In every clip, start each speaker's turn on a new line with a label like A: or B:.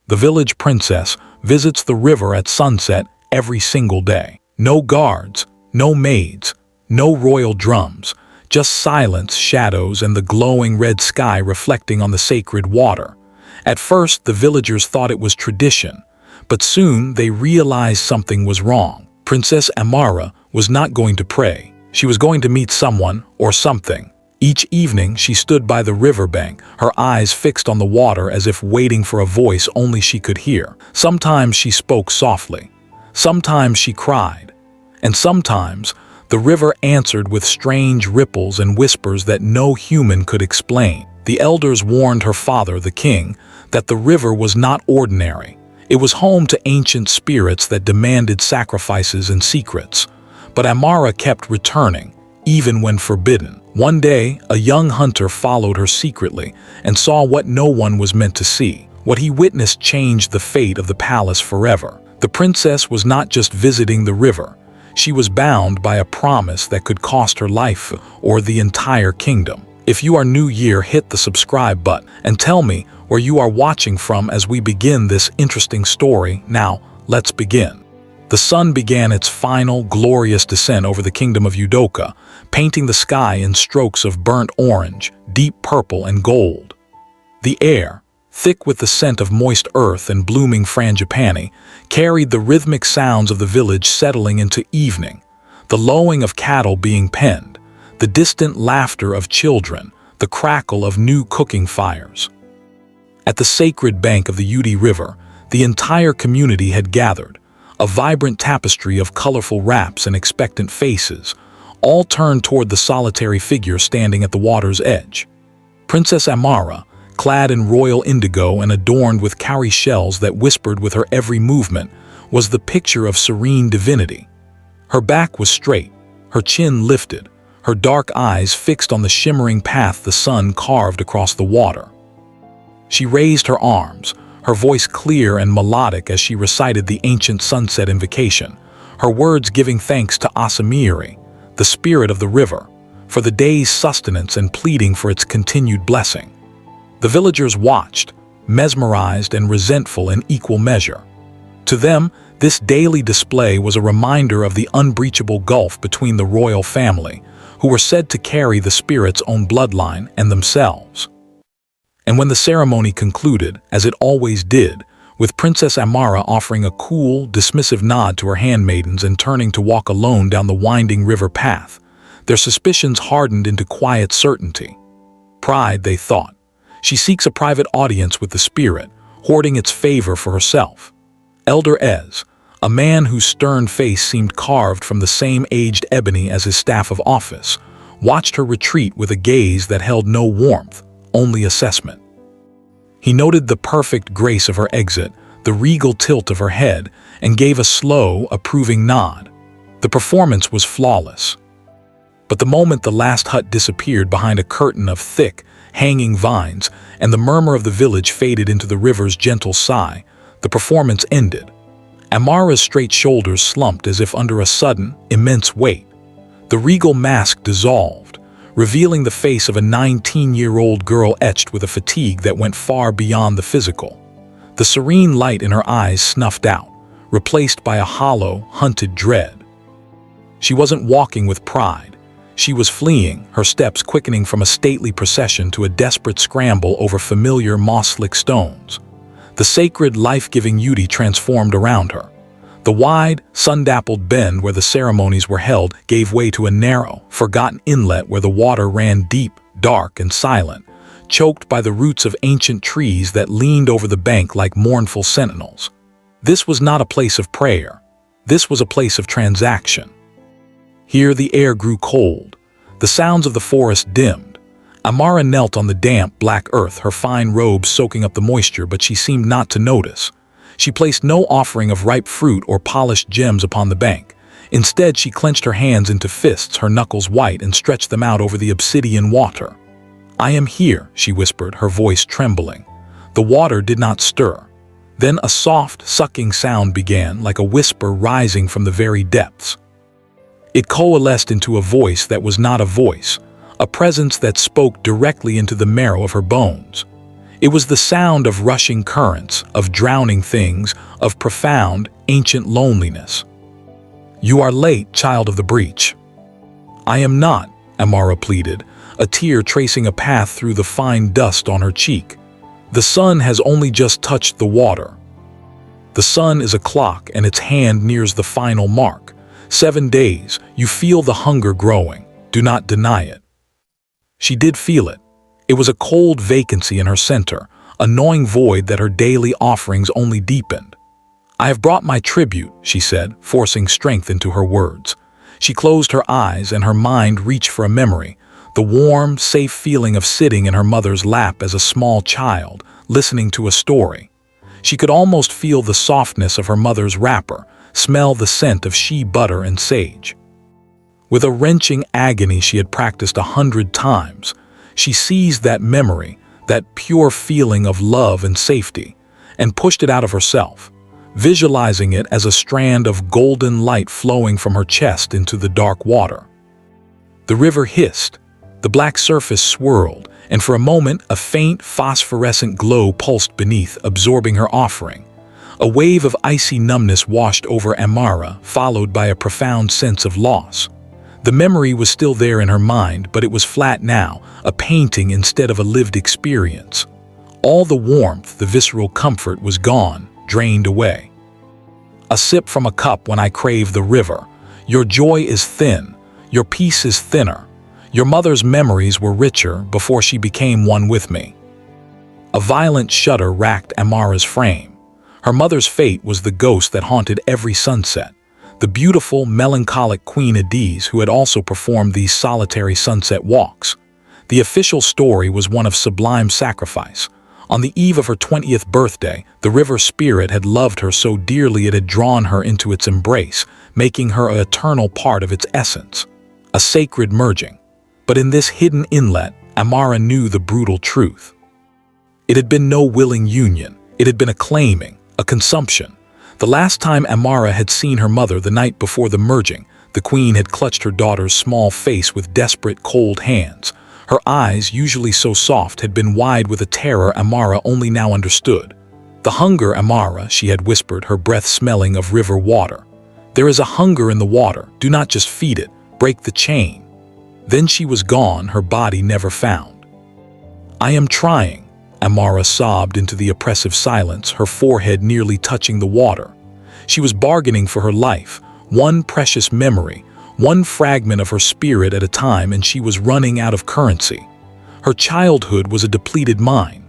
A: The village princess visits the river at sunset every single day. No guards, no maids, no royal drums, just silence, shadows, and the glowing red sky reflecting on the sacred water. At first, the villagers thought it was tradition, but soon they realized something was wrong. Princess Amara was not going to pray. She was going to meet someone or something. Each evening, she stood by the riverbank, her eyes fixed on the water as if waiting for a voice only she could hear. Sometimes she spoke softly. Sometimes she cried. And sometimes, the river answered with strange ripples and whispers that no human could explain. The elders warned her father, the king, that the river was not ordinary. It was home to ancient spirits that demanded sacrifices and secrets. But Amara kept returning, even when forbidden. One day, a young hunter followed her secretly and saw what no one was meant to see. What he witnessed changed the fate of the palace forever. The princess was not just visiting the river. She was bound by a promise that could cost her life or the entire kingdom. If you are new here, hit the subscribe button and tell me where you are watching from as we begin this interesting story. Now, let's begin. The sun began its final, glorious descent over the kingdom of Udoka, painting the sky in strokes of burnt orange, deep purple, and gold. The air, thick with the scent of moist earth and blooming frangipani, carried the rhythmic sounds of the village settling into evening, the lowing of cattle being penned, the distant laughter of children, the crackle of new cooking fires. At the sacred bank of the Udi River, the entire community had gathered, a vibrant tapestry of colorful wraps and expectant faces, all turned toward the solitary figure standing at the water's edge. Princess Amara, clad in royal indigo and adorned with cowrie shells that whispered with her every movement, was the picture of serene divinity. Her back was straight, her chin lifted, her dark eyes fixed on the shimmering path the sun carved across the water. She raised her arms, her voice clear and melodic as she recited the ancient sunset invocation, her words giving thanks to Asamiri, the spirit of the river, for the day's sustenance and pleading for its continued blessing. The villagers watched, mesmerized and resentful in equal measure. To them, this daily display was a reminder of the unbreachable gulf between the royal family, who were said to carry the spirit's own bloodline, and themselves. And when the ceremony concluded, as it always did, with Princess Amara offering a cool, dismissive nod to her handmaidens and turning to walk alone down the winding river path, their suspicions hardened into quiet certainty. Pride, they thought. She seeks a private audience with the spirit, hoarding its favor for herself. Elder Ez, a man whose stern face seemed carved from the same aged ebony as his staff of office, watched her retreat with a gaze that held no warmth, only assessment. He noted the perfect grace of her exit, the regal tilt of her head, and gave a slow, approving nod. The performance was flawless. But the moment the last hut disappeared behind a curtain of thick, hanging vines, and the murmur of the village faded into the river's gentle sigh, the performance ended. Amara's straight shoulders slumped as if under a sudden, immense weight. The regal mask dissolved, revealing the face of a 19-year-old girl etched with a fatigue that went far beyond the physical. The serene light in her eyes snuffed out, replaced by a hollow, hunted dread. She wasn't walking with pride. She was fleeing, her steps quickening from a stately procession to a desperate scramble over familiar moss-slick stones. The sacred, life-giving Udi transformed around her. The wide, sun-dappled bend where the ceremonies were held gave way to a narrow, forgotten inlet where the water ran deep, dark, and silent, choked by the roots of ancient trees that leaned over the bank like mournful sentinels. This was not a place of prayer. This was a place of transaction. Here the air grew cold. The sounds of the forest dimmed. Amara knelt on the damp, black earth, her fine robes soaking up the moisture, but she seemed not to notice. She placed no offering of ripe fruit or polished gems upon the bank. Instead, she clenched her hands into fists, her knuckles white, and stretched them out over the obsidian water. "I am here," she whispered, her voice trembling. The water did not stir. Then a soft, sucking sound began, like a whisper rising from the very depths. It coalesced into a voice that was not a voice, a presence that spoke directly into the marrow of her bones. It was the sound of rushing currents, of drowning things, of profound, ancient loneliness. "You are late, child of the breach." "I am not," Amara pleaded, a tear tracing a path through the fine dust on her cheek. "The sun has only just touched the water." The sun is a clock and its hand nears the final mark. 7 days, you feel the hunger growing. Do not deny it. She did feel it. It was a cold vacancy in her center, a gnawing void that her daily offerings only deepened. "I have brought my tribute," she said, forcing strength into her words. She closed her eyes and her mind reached for a memory, the warm, safe feeling of sitting in her mother's lap as a small child, listening to a story. She could almost feel the softness of her mother's wrapper, smell the scent of shea butter and sage. With a wrenching agony she had practiced 100 times, she seized that memory, that pure feeling of love and safety, and pushed it out of herself, visualizing it as a strand of golden light flowing from her chest into the dark water. The river hissed, the black surface swirled, and for a moment a faint phosphorescent glow pulsed beneath, absorbing her offering. A wave of icy numbness washed over Amara, followed by a profound sense of loss. The memory was still there in her mind, but it was flat now, a painting instead of a lived experience. All the warmth, the visceral comfort was gone, drained away. "A sip from a cup when I crave the river. Your joy is thin, your peace is thinner. Your mother's memories were richer before she became one with me." A violent shudder racked Amara's frame. Her mother's fate was the ghost that haunted every sunset, the beautiful, melancholic Queen Adiz who had also performed these solitary sunset walks. The official story was one of sublime sacrifice. On the eve of her 20th birthday, the river spirit had loved her so dearly it had drawn her into its embrace, making her an eternal part of its essence. A sacred merging. But in this hidden inlet, Amara knew the brutal truth. It had been no willing union. It had been a claiming, a consumption. The last time Amara had seen her mother the night before the merging, the queen had clutched her daughter's small face with desperate, cold hands. Her eyes, usually so soft, had been wide with a terror Amara only now understood. "The hunger, Amara," she had whispered, her breath smelling of river water. "There is a hunger in the water. Do not just feed it. Break the chain." Then she was gone, her body never found. "I am trying," Amara sobbed into the oppressive silence, her forehead nearly touching the water. She was bargaining for her life, one precious memory, one fragment of her spirit at a time, and she was running out of currency. Her childhood was a depleted mine.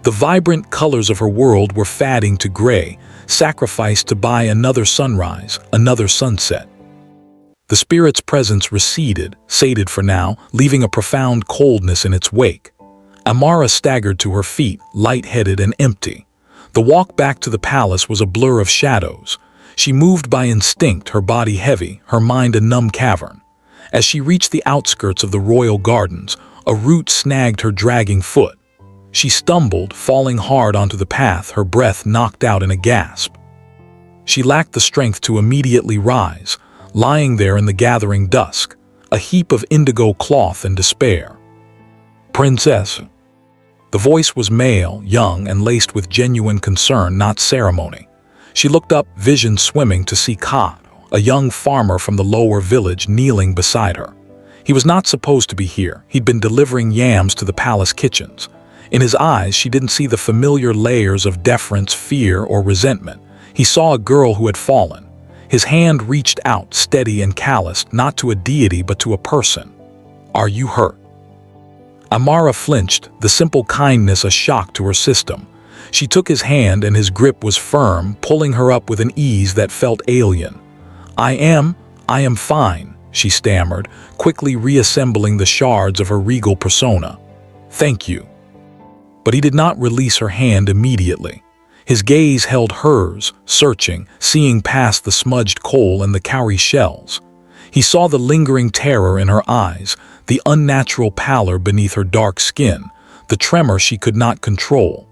A: The vibrant colors of her world were fading to gray, sacrificed to buy another sunrise, another sunset. The spirit's presence receded, sated for now, leaving a profound coldness in its wake. Amara staggered to her feet, light-headed and empty. The walk back to the palace was a blur of shadows. She moved by instinct, her body heavy, her mind a numb cavern. As she reached the outskirts of the royal gardens, a root snagged her dragging foot. She stumbled, falling hard onto the path, her breath knocked out in a gasp. She lacked the strength to immediately rise, lying there in the gathering dusk, a heap of indigo cloth and despair. "Princess." The voice was male, young, and laced with genuine concern, not ceremony. She looked up, vision swimming, to see Kato, a young farmer from the lower village, kneeling beside her. He was not supposed to be here. He'd been delivering yams to the palace kitchens. In his eyes, she didn't see the familiar layers of deference, fear, or resentment. He saw a girl who had fallen. His hand reached out, steady and calloused, not to a deity but to a person. "Are you hurt?" Amara flinched, the simple kindness a shock to her system. She took his hand and his grip was firm, pulling her up with an ease that felt alien. I am fine," she stammered, quickly reassembling the shards of her regal persona. "Thank you." But he did not release her hand immediately. His gaze held hers, searching, seeing past the smudged coal and the cowrie shells. He saw the lingering terror in her eyes, the unnatural pallor beneath her dark skin, the tremor she could not control.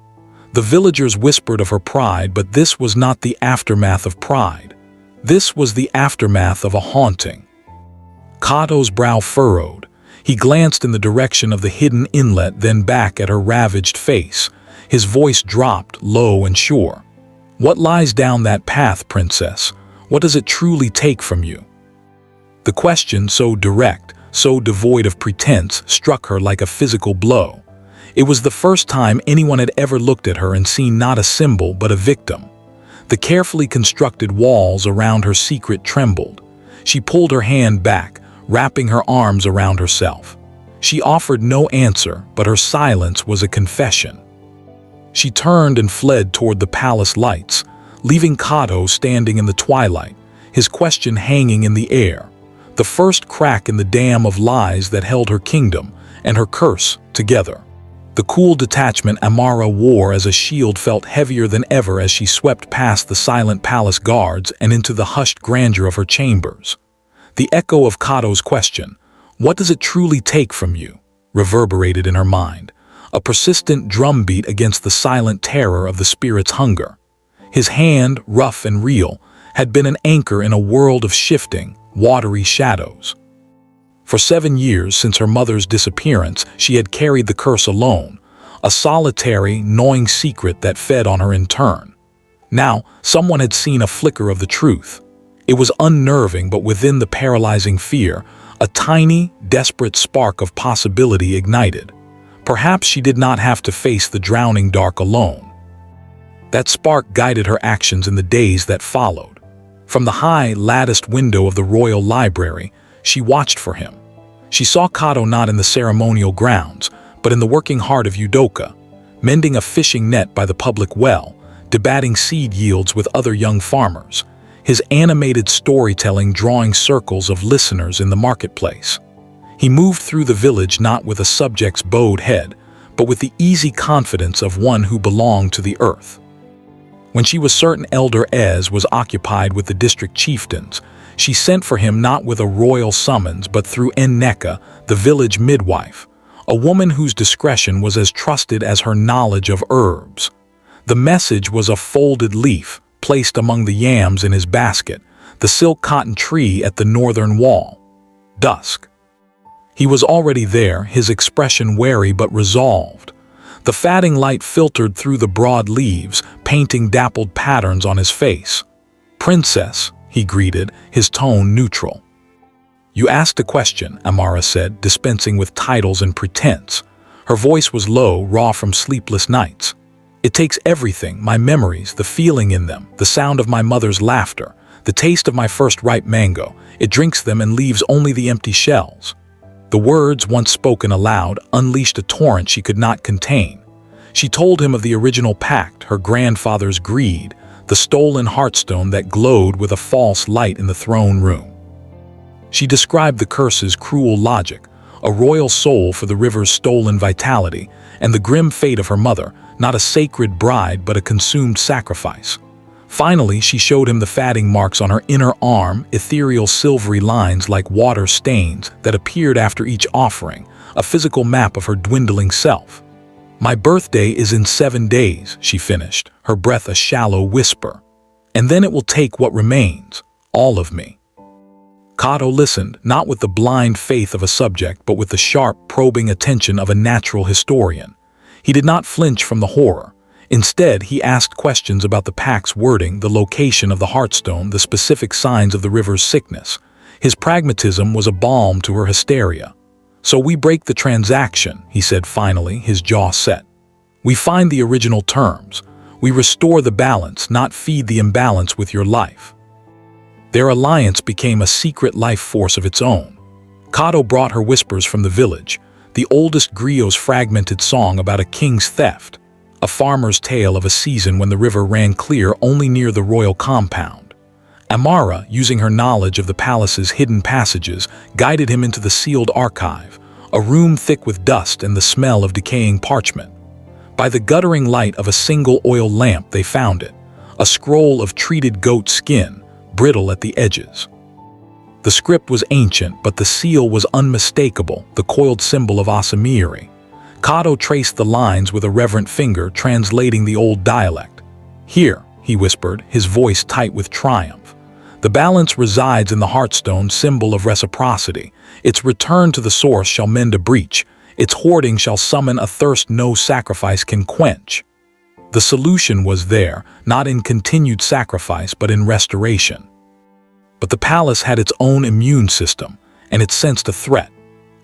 A: The villagers whispered of her pride, but this was not the aftermath of pride. This was the aftermath of a haunting. Kato's brow furrowed. He glanced in the direction of the hidden inlet, then back at her ravaged face. His voice dropped, low and sure. "What lies down that path, princess? What does it truly take from you?" The question, so direct, so devoid of pretense, struck her like a physical blow. It was the first time anyone had ever looked at her and seen not a symbol but a victim. The carefully constructed walls around her secret trembled. She pulled her hand back, wrapping her arms around herself. She offered no answer, but her silence was a confession. She turned and fled toward the palace lights, leaving Kato standing in the twilight, his question hanging in the air, the first crack in the dam of lies that held her kingdom and her curse together. The cool detachment Amara wore as a shield felt heavier than ever as she swept past the silent palace guards and into the hushed grandeur of her chambers. The echo of Kato's question, "What does it truly take from you?" reverberated in her mind, a persistent drumbeat against the silent terror of the spirit's hunger. His hand, rough and real, had been an anchor in a world of shifting, watery shadows. For 7 years since her mother's disappearance, she had carried the curse alone, a solitary, gnawing secret that fed on her in turn. Now, someone had seen a flicker of the truth. It was unnerving, but within the paralyzing fear, a tiny, desperate spark of possibility ignited. Perhaps she did not have to face the drowning dark alone. That spark guided her actions in the days that followed. From the high, latticed window of the royal library, she watched for him. She saw Kato not in the ceremonial grounds, but in the working heart of Udoka, mending a fishing net by the public well, debating seed yields with other young farmers, his animated storytelling drawing circles of listeners in the marketplace. He moved through the village not with a subject's bowed head, but with the easy confidence of one who belonged to the earth. When she was certain Elder Ez was occupied with the district chieftains, she sent for him not with a royal summons but through Nneka, the village midwife, a woman whose discretion was as trusted as her knowledge of herbs. The message was a folded leaf placed among the yams in his basket, the silk cotton tree at the northern wall. Dusk. He was already there, his expression wary but resolved. The fatting light filtered through the broad leaves, painting dappled patterns on his face. "Princess," he greeted, his tone neutral. "You asked a question," Amara said, dispensing with titles and pretense. Her voice was low, raw from sleepless nights. "It takes everything, my memories, the feeling in them, the sound of my mother's laughter, the taste of my first ripe mango. It drinks them and leaves only the empty shells." The words, once spoken aloud, unleashed a torrent she could not contain. She told him of the original pact, her grandfather's greed, the stolen heartstone that glowed with a false light in the throne room. She described the curse's cruel logic, a royal soul for the river's stolen vitality, and the grim fate of her mother, not a sacred bride but a consumed sacrifice. Finally, she showed him the fatting marks on her inner arm, ethereal silvery lines like water stains that appeared after each offering, a physical map of her dwindling self. "My birthday is in 7 days, she finished, her breath a shallow whisper. "And then it will take what remains, all of me." Kato listened, not with the blind faith of a subject, but with the sharp, probing attention of a natural historian. He did not flinch from the horror. Instead, he asked questions about the pact's wording, the location of the heartstone, the specific signs of the river's sickness. His pragmatism was a balm to her hysteria. "So we break the transaction," he said finally, his jaw set. "We find the original terms. We restore the balance, not feed the imbalance with your life." Their alliance became a secret life force of its own. Kato brought her whispers from the village, the oldest griot's fragmented song about a king's theft, a farmer's tale of a season when the river ran clear only near the royal compound. Amara, using her knowledge of the palace's hidden passages, guided him into the sealed archive, a room thick with dust and the smell of decaying parchment. By the guttering light of a single oil lamp they found it, a scroll of treated goat skin, brittle at the edges. The script was ancient, but the seal was unmistakable, the coiled symbol of Asamiri. Kato traced the lines with a reverent finger, translating the old dialect. "Here," he whispered, his voice tight with triumph. "The balance resides in the heartstone, symbol of reciprocity. Its return to the source shall mend a breach. Its hoarding shall summon a thirst no sacrifice can quench." The solution was there, not in continued sacrifice but in restoration. But the palace had its own immune system, and it sensed a threat.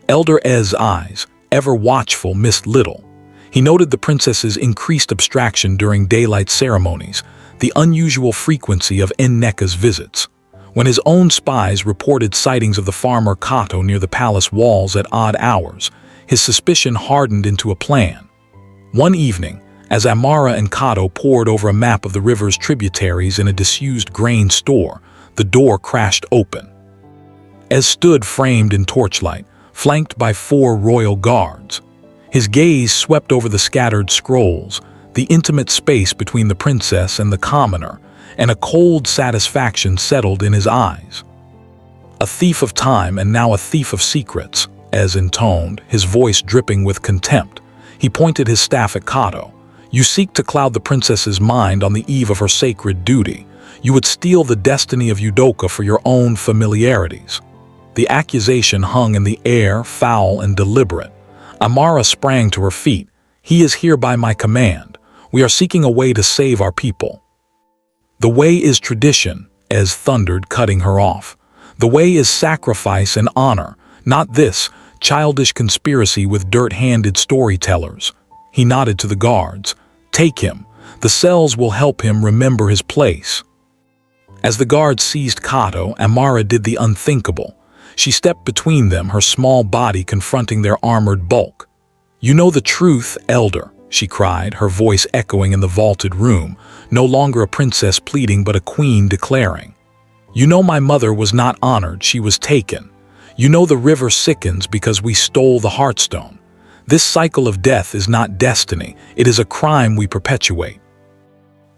A: Elder Ez's eyes, ever watchful, missed little. He noted the princess's increased abstraction during daylight ceremonies, the unusual frequency of Nneka's visits. When his own spies reported sightings of the farmer Kato near the palace walls at odd hours, his suspicion hardened into a plan. One evening, as Amara and Kato pored over a map of the river's tributaries in a disused grain store, the door crashed open. Ez stood framed in torchlight, flanked by 4 royal guards. His gaze swept over the scattered scrolls, the intimate space between the princess and the commoner, and a cold satisfaction settled in his eyes. "A thief of time and now a thief of secrets," Ez intoned, his voice dripping with contempt. He pointed his staff at Kato. "You seek to cloud the princess's mind on the eve of her sacred duty. You would steal the destiny of Udoka for your own familiarities." The accusation hung in the air, foul and deliberate. Amara sprang to her feet. "He is here by my command. We are seeking a way to save our people." "The way is tradition," Ez thundered, cutting her off. "The way is sacrifice and honor, not this childish conspiracy with dirt-handed storytellers." He nodded to the guards. "Take him. The cells will help him remember his place." As the guards seized Kato, Amara did the unthinkable. She stepped between them, her small body confronting their armored bulk. "You know the truth, Elder," she cried, her voice echoing in the vaulted room, no longer a princess pleading but a queen declaring. "You know my mother was not honored, she was taken. You know the river sickens because we stole the heartstone. This cycle of death is not destiny, it is a crime we perpetuate."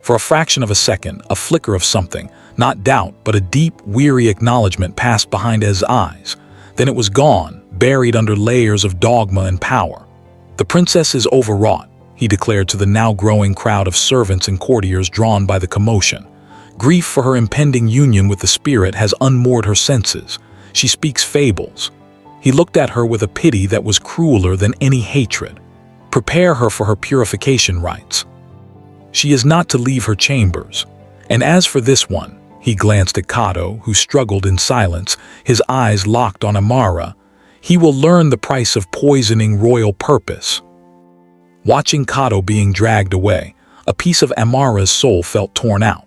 A: For a fraction of a second, a flicker of something, not doubt, but a deep, weary acknowledgement passed behind Ez's eyes. Then it was gone, buried under layers of dogma and power. "The princess is overwrought," he declared to the now growing crowd of servants and courtiers drawn by the commotion. "Grief for her impending union with the spirit has unmoored her senses. She speaks fables." He looked at her with a pity that was crueler than any hatred. "Prepare her for her purification rites. She is not to leave her chambers. And as for this one," he glanced at Kato, who struggled in silence, his eyes locked on Amara, "he will learn the price of poisoning royal purpose." Watching Kato being dragged away, a piece of Amara's soul felt torn out.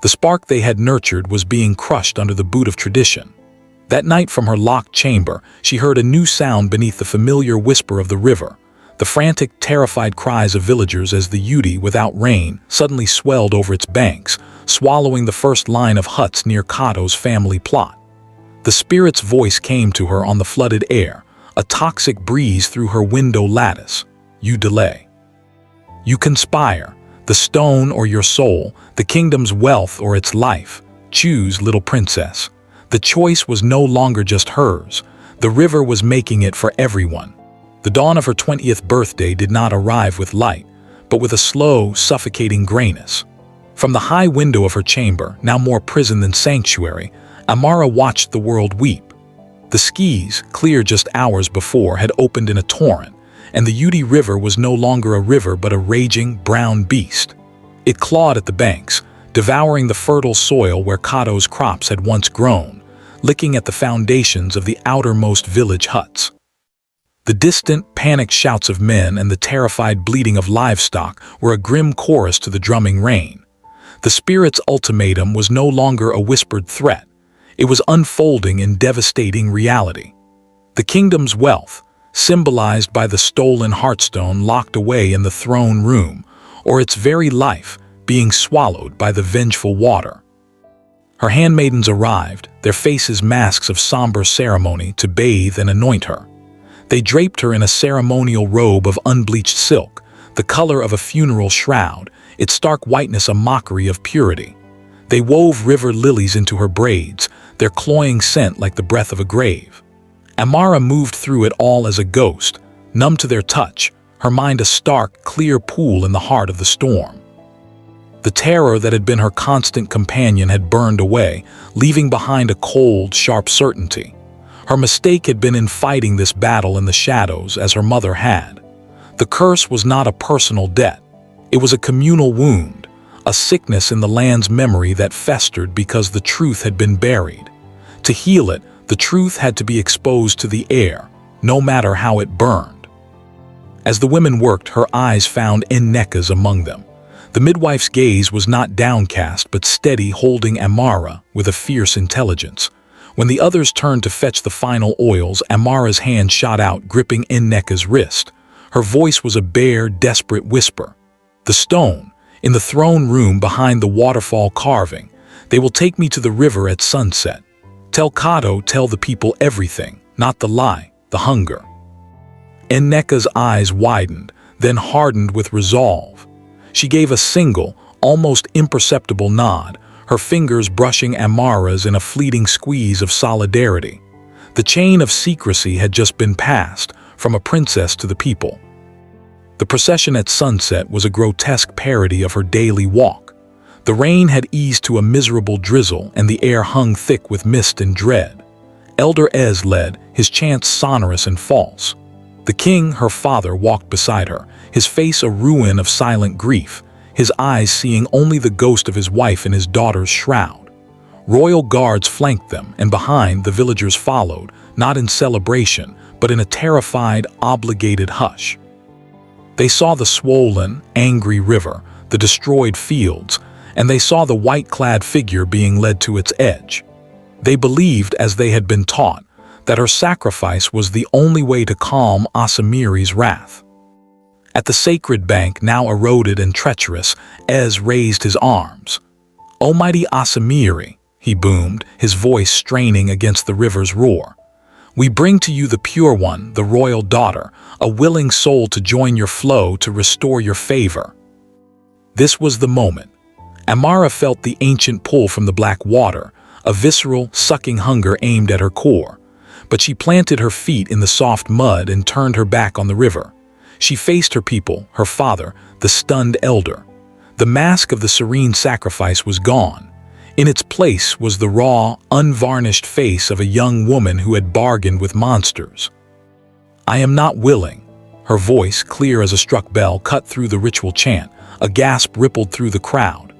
A: The spark they had nurtured was being crushed under the boot of tradition. That night from her locked chamber, she heard a new sound beneath the familiar whisper of the river. The frantic, terrified cries of villagers as the Yudi, without rain, suddenly swelled over its banks, swallowing the first line of huts near Kato's family plot. The spirit's voice came to her on the flooded air, a toxic breeze through her window lattice. "You delay. You conspire. The stone or your soul, the kingdom's wealth or its life. Choose, little princess." The choice was no longer just hers. The river was making it for everyone. The dawn of her 20th birthday did not arrive with light, but with a slow, suffocating grayness. From the high window of her chamber, now more prison than sanctuary, Amara watched the world weep. The skis, clear just hours before, had opened in a torrent, and the Yudi River was no longer a river but a raging, brown beast. It clawed at the banks, devouring the fertile soil where Kato's crops had once grown, licking at the foundations of the outermost village huts. The distant, panicked shouts of men and the terrified bleating of livestock were a grim chorus to the drumming rain. The spirit's ultimatum was no longer a whispered threat. It was unfolding in devastating reality. The kingdom's wealth, symbolized by the stolen heartstone locked away in the throne room, or its very life being swallowed by the vengeful water. Her handmaidens arrived, their faces masks of somber ceremony, to bathe and anoint her. They draped her in a ceremonial robe of unbleached silk, the color of a funeral shroud, its stark whiteness a mockery of purity. They wove river lilies into her braids, their cloying scent like the breath of a grave. Amara moved through it all as a ghost, numb to their touch, her mind a stark, clear pool in the heart of the storm. The terror that had been her constant companion had burned away, leaving behind a cold, sharp certainty. Her mistake had been in fighting this battle in the shadows as her mother had. The curse was not a personal debt. It was a communal wound, a sickness in the land's memory that festered because the truth had been buried. To heal it, the truth had to be exposed to the air, no matter how it burned. As the women worked, her eyes found Nneka's among them. The midwife's gaze was not downcast but steady, holding Amara with a fierce intelligence. When the others turned to fetch the final oils, Amara's hand shot out, gripping Nneka's wrist. Her voice was a bare, desperate whisper. "The stone, in the throne room behind the waterfall carving. They will take me to the river at sunset. Tell Kato, tell the people everything, not the lie, the hunger." Nneka's eyes widened, then hardened with resolve. She gave a single, almost imperceptible nod, her fingers brushing Amara's in a fleeting squeeze of solidarity. The chain of secrecy had just been passed, from a princess to the people. The procession at sunset was a grotesque parody of her daily walk. The rain had eased to a miserable drizzle, and the air hung thick with mist and dread. Elder Ez led, his chants sonorous and false. The king, her father, walked beside her, his face a ruin of silent grief, his eyes seeing only the ghost of his wife in his daughter's shroud. Royal guards flanked them, and behind, the villagers followed, not in celebration, but in a terrified, obligated hush. They saw the swollen, angry river, the destroyed fields, and they saw the white-clad figure being led to its edge. They believed, as they had been taught, that her sacrifice was the only way to calm Asamiri's wrath. At the sacred bank, now eroded and treacherous, Ez raised his arms. "O mighty Asamiri," he boomed, his voice straining against the river's roar. "We bring to you the pure one, the royal daughter, a willing soul to join your flow, to restore your favor." This was the moment. Amara felt the ancient pull from the black water, a visceral, sucking hunger aimed at her core. But she planted her feet in the soft mud and turned her back on the river. She faced her people, her father, the stunned elder. The mask of the serene sacrifice was gone. In its place was the raw, unvarnished face of a young woman who had bargained with monsters. "I am not willing." Her voice, clear as a struck bell, cut through the ritual chant. A gasp rippled through the crowd.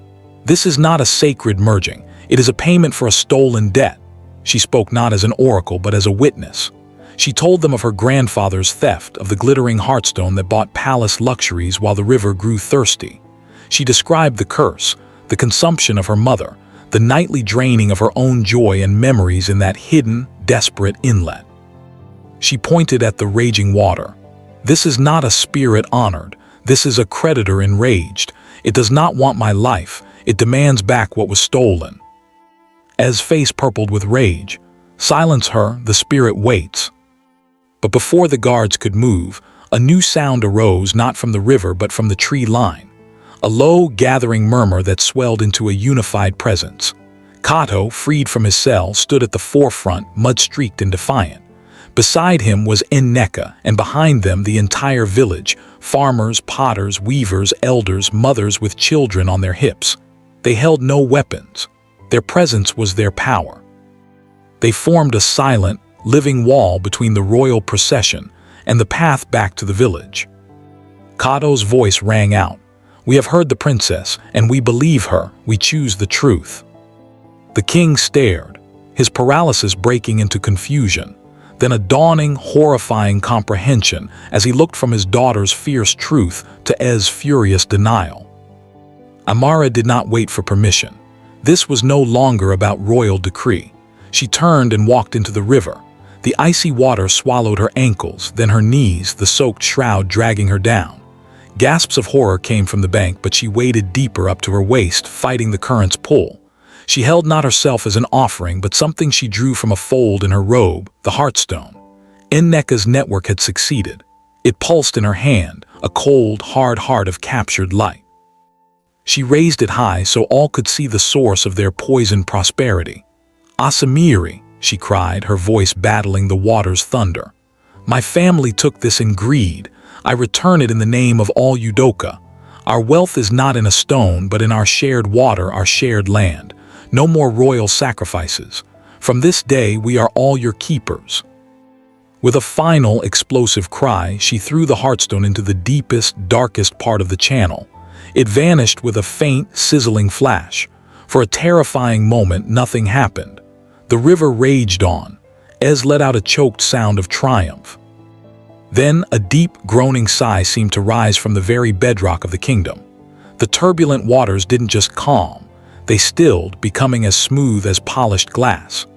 A: "This is not a sacred merging. It is a payment for a stolen debt." She spoke not as an oracle, but as a witness. She told them of her grandfather's theft, of the glittering heartstone that bought palace luxuries while the river grew thirsty. She described the curse, the consumption of her mother, the nightly draining of her own joy and memories in that hidden, desperate inlet. She pointed at the raging water. "This is not a spirit honored. This is a creditor enraged. It does not want my life. It demands back what was stolen." Ez's face purpled with rage. "Silence her, the spirit waits." But before the guards could move, a new sound arose, not from the river but from the tree line. A low, gathering murmur that swelled into a unified presence. Kato, freed from his cell, stood at the forefront, mud-streaked and defiant. Beside him was Nneka, and behind them the entire village, farmers, potters, weavers, elders, mothers with children on their hips. They held no weapons. Their presence was their power. They formed a silent, living wall between the royal procession and the path back to the village. Kato's voice rang out. "We have heard the princess, and we believe her. We choose the truth." The king stared, his paralysis breaking into confusion, then a dawning, horrifying comprehension as he looked from his daughter's fierce truth to Ez's furious denial. Amara did not wait for permission. This was no longer about royal decree. She turned and walked into the river. The icy water swallowed her ankles, then her knees, the soaked shroud dragging her down. Gasps of horror came from the bank, but she waded deeper up to her waist, fighting the current's pull. She held not herself as an offering, but something she drew from a fold in her robe, the heartstone. Nneka's network had succeeded. It pulsed in her hand, a cold, hard heart of captured light. She raised it high so all could see the source of their poisoned prosperity. "Asamiri," she cried, her voice battling the water's thunder. "My family took this in greed. I return it in the name of all Udoka. Our wealth is not in a stone, but in our shared water, our shared land. No more royal sacrifices. From this day, we are all your keepers." With a final, explosive cry, she threw the heartstone into the deepest, darkest part of the channel. It vanished with a faint, sizzling flash. For a terrifying moment, nothing happened. The river raged on. Ez let out a choked sound of triumph. Then a deep, groaning sigh seemed to rise from the very bedrock of the kingdom. The turbulent waters didn't just calm, they stilled, becoming as smooth as polished glass.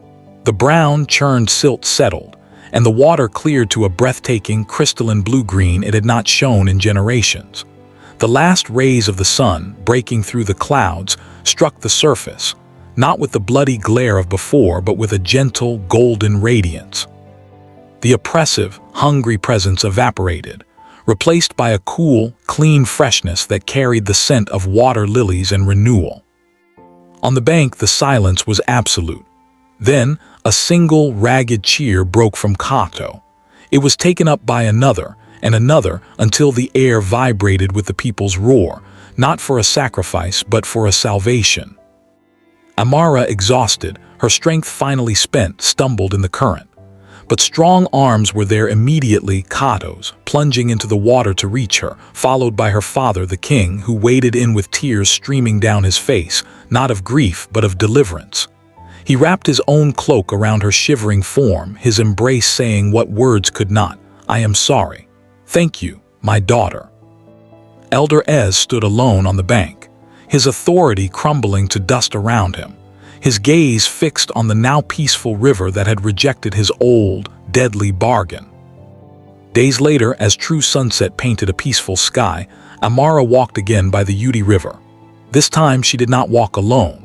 A: The brown, churned silt settled, and the water cleared to a breathtaking, crystalline blue-green it had not shown in generations. The last rays of the sun, breaking through the clouds, struck the surface, not with the bloody glare of before, but with a gentle, golden radiance. The oppressive, hungry presence evaporated, replaced by a cool, clean freshness that carried the scent of water lilies and renewal. On the bank, the silence was absolute. Then, a single, ragged cheer broke from Kato. It was taken up by another, and another, until the air vibrated with the people's roar, not for a sacrifice, but for a salvation. Amara, exhausted, her strength finally spent, stumbled in the current. But strong arms were there immediately, Kato's, plunging into the water to reach her, followed by her father, the king, who waded in with tears streaming down his face, not of grief, but of deliverance. He wrapped his own cloak around her shivering form, his embrace saying what words could not, "I am sorry. Thank you, my daughter." Elder Ez stood alone on the bank, his authority crumbling to dust around him, his gaze fixed on the now peaceful river that had rejected his old, deadly bargain. Days later, as true sunset painted a peaceful sky, Amara walked again by the Udi River. This time she did not walk alone.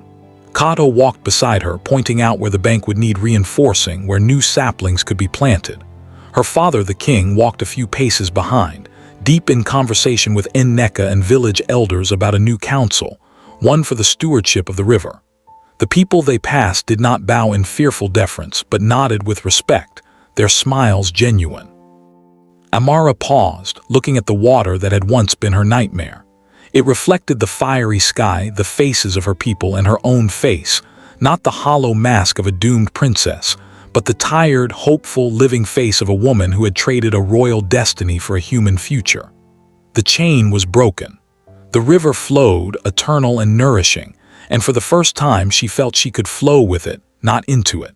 A: Kato walked beside her, pointing out where the bank would need reinforcing, where new saplings could be planted. Her father, the king, walked a few paces behind, deep in conversation with Nneka and village elders about a new council, one for the stewardship of the river. The people they passed did not bow in fearful deference, but nodded with respect, their smiles genuine. Amara paused, looking at the water that had once been her nightmare. It reflected the fiery sky, the faces of her people, and her own face, not the hollow mask of a doomed princess, but the tired, hopeful, living face of a woman who had traded a royal destiny for a human future. The chain was broken. The river flowed, eternal and nourishing, and for the first time she felt she could flow with it, not into it.